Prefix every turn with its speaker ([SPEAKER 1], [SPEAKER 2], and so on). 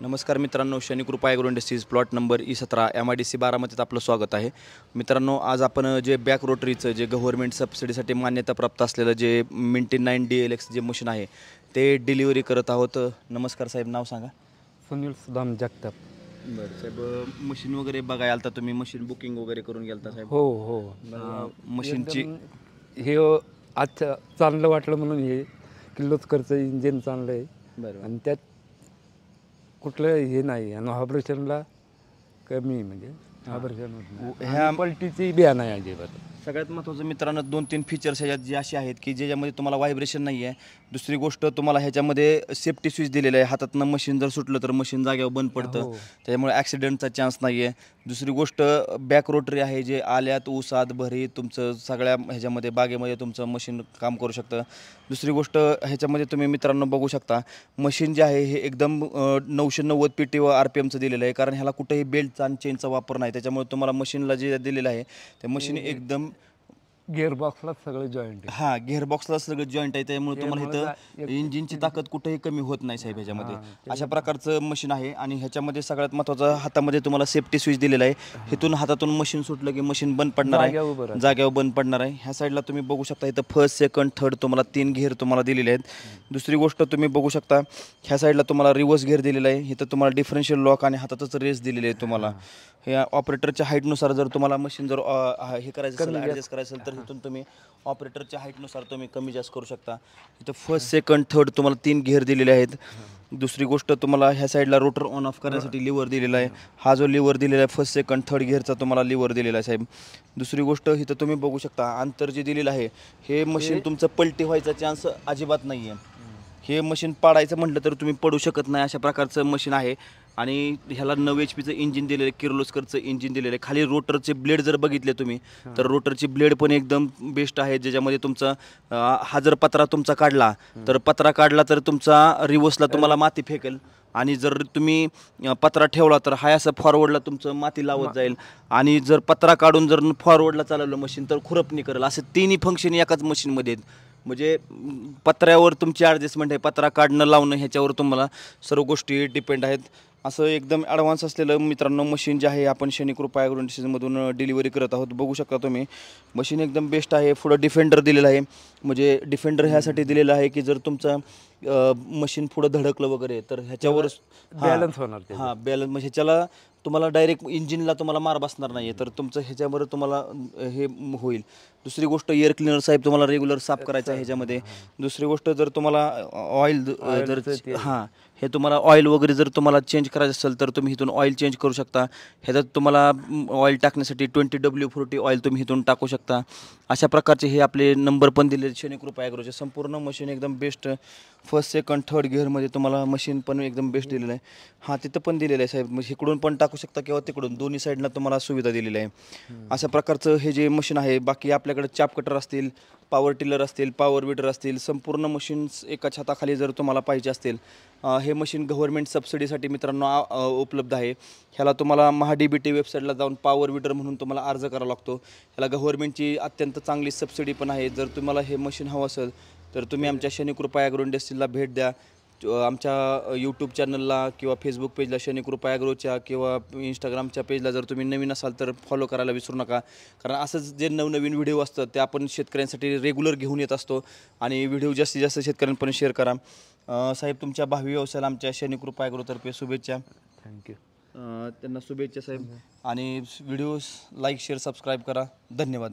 [SPEAKER 1] नमस्कार मित्रांनो, शनी कृपा agro industries plot number E17 MIDC बारामतीत आपलं स्वागत आहे. मित्रांनो, आज आपण जे बॅक रोटरीचं जे गव्हर्नमेंट सबसिडीसाठी मान्यताप्राप्त असलेलं जे मिंटी 9 DLX जे मशीन आहे ते डिलिव्हरी करत आहोत. नमस्कार साहेब, नाव सांगा.
[SPEAKER 2] सुनील सुदाम जगताप.
[SPEAKER 1] बरं साहेब, मशीन वगैरे बघायला आलता तुम्ही, मशीन बुकिंग वगैरे करून गेलता साहेब?
[SPEAKER 2] हो हो.
[SPEAKER 1] मशीनची
[SPEAKER 2] हे अच्छा चांगलं वाटलं म्हणून हे किर्लोस्करचं इंजिन चांगलं आहे
[SPEAKER 1] बरं.
[SPEAKER 2] आणि त्यात कुठलं हे नाही आणि ऑपरेशनला कमी म्हणजे ऑपरेशन होत नाही.
[SPEAKER 1] ह्या
[SPEAKER 2] पलटीची बिया नाही अजिबात.
[SPEAKER 1] सगळ्यात महत्त्वाचं मित्रांनो 2-3 फीचर्स ह्याच्यात जे असे आहेत की ज्याच्यामध्ये तुम्हाला व्हायब्रेशन नाही आहे. दुसरी गोष्ट, तुम्हाला ह्याच्यामध्ये सेफ्टी स्विच दिलेलं आहे. हातातनं मशीन जर सुटलं तर मशीन जागेवर बंद पडतं, त्याच्यामुळे ॲक्सिडेंटचा चान्स नाही आहे. दुसरी गोष्ट, बॅक रोटरी आहे, जे आल्यात ऊसात भरी तुमचं सगळ्या ह्याच्यामध्ये बागेमध्ये तुमचं मशीन काम करू शकतं. दुसरी गोष्ट, ह्याच्यामध्ये तुम्ही मित्रांनो बघू शकता, मशीन जे आहे हे एकदम 990 PT व RPMचं दिलेलं आहे, कारण ह्याला कुठेही बेल्टचा आणि चेनचा वापर नाही. त्याच्यामुळे तुम्हाला मशीनला जे दिलेलं आहे ते मशीन एकदम
[SPEAKER 2] गिअरबॉक्सला सगळं जॉईंट आहे.
[SPEAKER 1] हां, गिअरबॉक्सला सगळं जॉईंट आहे, त्यामुळे तुम्हाला इथं इंजिनची ताकद कुठेही कमी होत नाही साहेब ह्याच्यामध्ये. अशा प्रकारचं मशीन आहे. आणि ह्याच्यामध्ये सगळ्यात महत्त्वाचं, हातामध्ये तुम्हाला सेफ्टी स्विच दिलेलं आहे. इथून हातातून मशीन सुटलं की मशीन बंद पडणार आहे, जाग्यावर बंद पडणार आहे. ह्या साईडला तुम्ही बघू शकता, इथं फर्स्ट, सेकंड, थर्ड तुम्हाला 3 घेर तुम्हाला दिलेले आहेत. दुसरी गोष्ट तुम्ही बघू शकता, ह्या साईडला तुम्हाला रिव्हर्स घेर दिलेला आहे. इथं तुम्हाला डिफरन्शियल लॉक आणि हातातच रेस दिलेले आहे तुम्हाला. ह्या ऑपरेटरच्या हाईटनुसार जर तुम्हाला मशीन जर हे करायचं असेल, ॲडजस्ट करायचं असेल, तर इथून तुम्ही ऑपरेटरच्या हाईटनुसार तुम्ही कमी जास्त करू शकता. इथं फर्स्ट, सेकंड, थर्ड तुम्हाला 3 घेर दिलेले आहेत. दुसरी गोष्ट, तुम्हाला ह्या साईडला रोटर ऑन ऑफ करण्यासाठी लिव्हर दिलेला आहे. हा जो लिव्हर दिलेला आहे फर्स्ट, सेकंड, थर्ड घेरचा तुम्हाला लिव्हर दिलेला आहे साहेब. दुसरी गोष्ट, इथं तुम्ही बघू शकता अंतर जे दिलेलं आहे, हे मशीन तुमचं पलटी व्हायचा चान्स अजिबात नाही आहे. हे मशीन पाडायचं म्हटलं तर तुम्ही पडू शकत नाही, अशा प्रकारचं मशीन आहे. आणि ह्याला 9 HPचं इंजिन दिलेलं आहे, किर्लोस्करचं इंजिन दिलेलं आहे. खाली रोटरचे ब्लेड जर बघितले तुम्ही तर रोटरची ब्लेड पण एकदम बेस्ट आहे, ज्याच्यामध्ये तुमचा हा जर पत्रा तुमचा काढला तर तुमचा रिव्हर्सला तुम्हाला माती फेकेल. आणि जर तुम्ही पत्रा ठेवला तर हा असं फॉरवर्डला तुमचं माती लावत जाईल. आणि जर पत्रा काढून जर फॉरवर्डला चालवलं मशीन तर खुरपणी करेल. असं तिन्ही फंक्शन एकाच मशीनमध्ये आहेत. म्हणजे पत्र्यावर तुमची ॲडजस्टमेंट आहे, पत्रा काढणं लावणं ह्याच्यावर तुम्हाला सर्व गोष्टी डिपेंड आहेत. असं एकदम ॲडव्हान्स असलेलं मित्रांनो मशीन जे आहे आपण शनी कृपा ॲग्रो इंडस्ट्रीजमधून डिलिव्हरी करत आहोत. बघू शकता तुम्ही, मशीन एकदम बेस्ट आहे. पुढं डिफेंडर दिलेलं आहे. म्हणजे डिफेंडर ह्यासाठी दिलेलं आहे की जर तुमचं मशीन पुढं धडकलं वगैरे तर ह्याच्यावर
[SPEAKER 2] बॅलन्स होणार.
[SPEAKER 1] हां, बॅलन्स म्हणजे ह्याच्याला तुम्हाला डायरेक्ट इंजिनला तुम्हाला मार बसणार नाही आहे, तर तुमचं ह्याच्यावर तुम्हाला हे होईल. दुसरी गोष्ट, एअर क्लिनर साहेब तुम्हाला रेग्युलर साफ करायचं आहे ह्याच्यामध्ये. दुसरी गोष्ट, जर तुम्हाला ऑइल जर हे तुम्हाला ऑइल वगैरे जर तुम्हाला चेंज करायचं असेल तर तुम्ही इथून ऑइल चेंज करू शकता. ह्याच्यात तुम्हाला ऑइल टाकण्यासाठी 20W40 ऑइल तुम्ही इथून टाकू शकता. अशा प्रकारचे हे आपले नंबर पण दिले शनी कृपा ॲग्रोचे. संपूर्ण मशीन एकदम बेस्ट, फर्स्ट, सेकंड, थर्ड गिअरमध्ये तुम्हाला मशीन पण एकदम बेस्ट दिलेलं आहे. हां, तिथं पण दिलेलं आहे साहेब, म्हणजे इकडून पण टाकू शकता किंवा तिकडून, दोन्ही साईडला तुम्हाला सुविधा दिलेली आहे. अशा प्रकारचं हे जे मशीन आहे. बाकी आपल्याकडे चाप कटर असतील, पॉवर टिलर असतील, पॉवर विडर असतील, संपूर्ण मशीन्स एका छताखाली जर तुम्हाला पाहिजे असतील, हे मशीन गव्हर्नमेंट सबसिडीसाठी मित्रांनो उपलब्ध आहे. ह्याला तुम्हाला MHA-DBT वेबसाईटला जाऊन पॉवर विडर म्हणून तुम्हाला अर्ज करावा लागतो. ह्याला गव्हर्नमेंटची अत्यंत चांगली सबसिडी पण आहे. जर तुम्हाला हे मशीन हवं असेल तर तुम्ही आमच्या शनी कृपा ॲग्रो इंडस्ट्रीजला भेट द्या. आमच्या यूट्यूब चॅनलला किंवा फेसबुक पेजला शनी कृपा ॲग्रोच्या किंवा इंस्टाग्रामच्या पेजला जर तुम्ही नवीन असाल तर फॉलो करायला विसरू नका. कारण असंच जे नवनवीन व्हिडिओ असतात ते आपण शेतकऱ्यांसाठी रेग्युलर घेऊन येत असतो. आणि व्हिडिओ जास्तीत जास्त शेतकऱ्यांपर्यंत शेअर करा. साहेब, तुमच्या भावी व्यवसायाला आमच्या शनी कृपा ॲग्रोतर्फे शुभेच्छा.
[SPEAKER 2] थँक्यू.
[SPEAKER 1] त्यांना शुभेच्छा साहेब. आणि व्हिडिओ लाईक, शेअर, सबस्क्राईब करा. धन्यवाद.